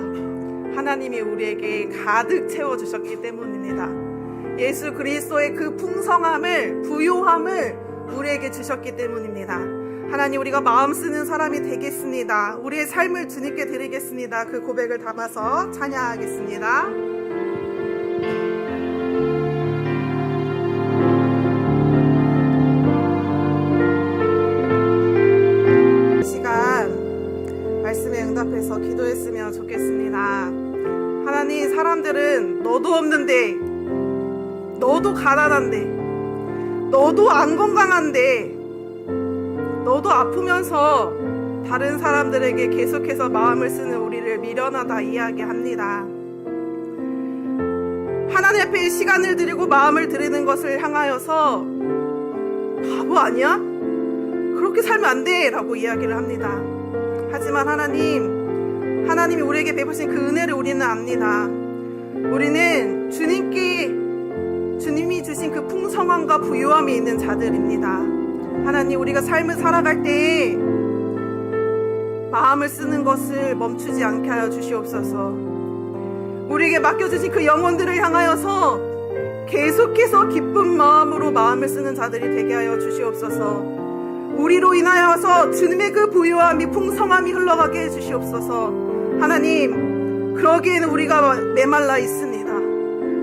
하나님이 우리에게 가득 채워주셨기 때문입니다. 예수 그리스도의 그 풍성함을, 부요함을 우리에게 주셨기 때문입니다. 하나님, 우리가 마음 쓰는 사람이 되겠습니다. 우리의 삶을 주님께 드리겠습니다. 그 고백을 담아서 찬양하겠습니다. 사람들은 너도 없는데, 너도 가난한데, 너도 안 건강한데, 너도 아프면서 다른 사람들에게 계속해서 마음을 쓰는 우리를 미련하다 이야기합니다. 하나님 앞에 시간을 드리고 마음을 드리는 것을 향하여서 바보 아니야? 그렇게 살면 안 돼! 라고 이야기를 합니다. 하지만 하나님이 우리에게 베푸신 그 은혜를 우리는 압니다. 우리는 주님이 주신 그 풍성함과 부유함이 있는 자들입니다. 하나님, 우리가 삶을 살아갈 때 마음을 쓰는 것을 멈추지 않게 하여 주시옵소서. 우리에게 맡겨주신 그 영혼들을 향하여서 계속해서 기쁜 마음으로 마음을 쓰는 자들이 되게 하여 주시옵소서. 우리로 인하여서 주님의 그 부유함이 풍성함이 흘러가게 해주시옵소서. 하나님, 그러기에는 우리가 메말라 있습니다.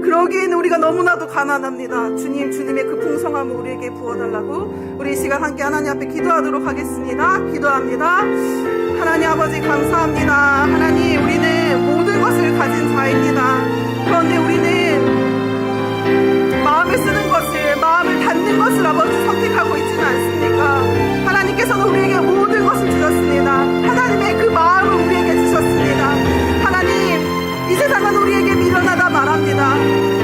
그러기에는 우리가 너무나도 가난합니다. 주님의 그 풍성함을 우리에게 부어달라고 우리 이 시간 함께 하나님 앞에 기도하도록 하겠습니다. 기도합니다. 하나님 아버지 감사합니다. 하나님, 우리는 모든 것을 가진 자입니다. 그런데 우리는 마음을 쓰는 것을, 마음을 닫는 것을 아버지 선택하고 있지는 않습니까? 하나님께서는 우리에게 모든 것을 주셨습니다. 하나님의 그 마음을 우리에게 주셨습니다. 하나님, 이 세상은 우리에게 미련하다 말합니다.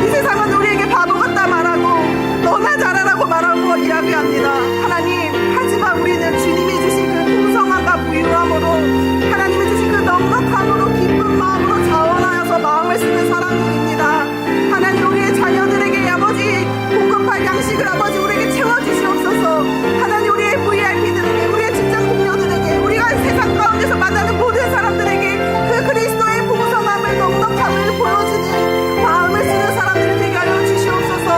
이 세상은 우리에게 바보 같다 말하고 너나 잘하라고 말하고 이야기합니다. 하나님, 하지만 우리는 주님이 주신 그 풍성함과 부유함으로, 하나님이 주신 그 넉넉함으로 기쁜 마음으로 자원하여서 마음을 쓰는 사람들입니다. 하나님, 우리의 자녀들에게 아버지 공급할 양식을 아버지 우리에게 채워주시옵소서. 하나님, 우리의 VIP들에게, 우리의 직장 동료들에게, 우리가 세상 가운데서 만나는 모든 사람들에게 그 그리스도의 풍성함을, 넉넉함을 보여주는 마음을 쓰는 사람들이 되게 하여 주시옵소서.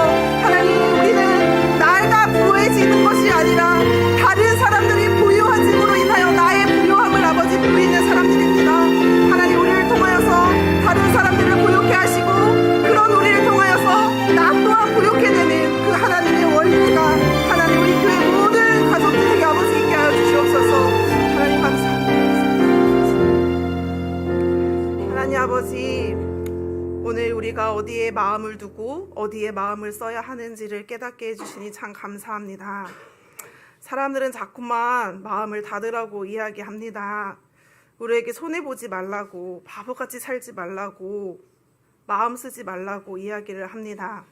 하나님, 우리는 나이가 부유해지는 것이 아니라 다른 사람들이 부유해짐으로 인하여 나의 부유함을 아버지 누리는 사람들입니다. 하나님, 우리를 통하여서 다른 사람들을 부유케 하시고 그런 우리를 통하여서 나 또한 부유케 되는 그 하나님의 원리가 하나님 우리 교회 모든 가족들에게 아버지 있게 하여 주시옵소서. 하나님 감사합니다. 하나님 아버지, 오늘 우리가 어디에 마음을 두고 어디에 마음을 써야 하는지를 깨닫게 해주시니 참 감사합니다. 사람들은 자꾸만 마음을 닫으라고 이야기합니다. 우리에게 손해보지 말라고, 바보같이 살지 말라고, 마음 쓰지 말라고 이야기를 합니다.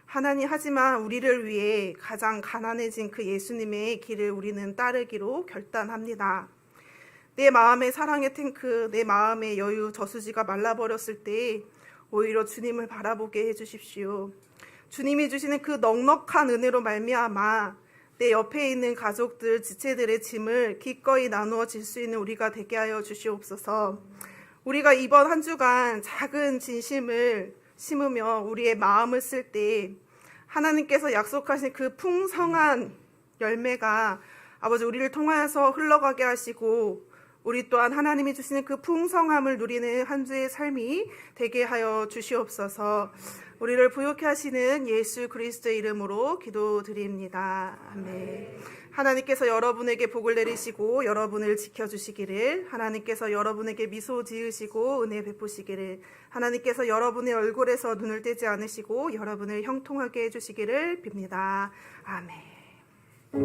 하나님, 하지만 우리를 위해 가장 가난해진 그 예수님의 길을 우리는 따르기로 결단합니다. 내 마음의 사랑의 탱크, 내 마음의 여유 저수지가 말라버렸을 때 오히려 주님을 바라보게 해주십시오. 주님이 주시는 그 넉넉한 은혜로 말미암아 내 옆에 있는 가족들, 지체들의 짐을 기꺼이 나누어 질 수 있는 우리가 되게 하여 주시옵소서. 우리가 이번 한 주간 작은 진심을 심으며 우리의 마음을 쓸 때 하나님께서 약속하신 그 풍성한 열매가 아버지 우리를 통하여서 흘러가게 하시고 우리 또한 하나님이 주시는 그 풍성함을 누리는 한 주의 삶이 되게 하여 주시옵소서. 우리를 부유케 하시는 예수 그리스도의 이름으로 기도드립니다. 아멘. 하나님께서 여러분에게 복을 내리시고 여러분을 지켜주시기를, 하나님께서 여러분에게 미소 지으시고 은혜 베푸시기를, 하나님께서 여러분의 얼굴에서 눈을 떼지 않으시고 여러분을 형통하게 해주시기를 빕니다. 아멘.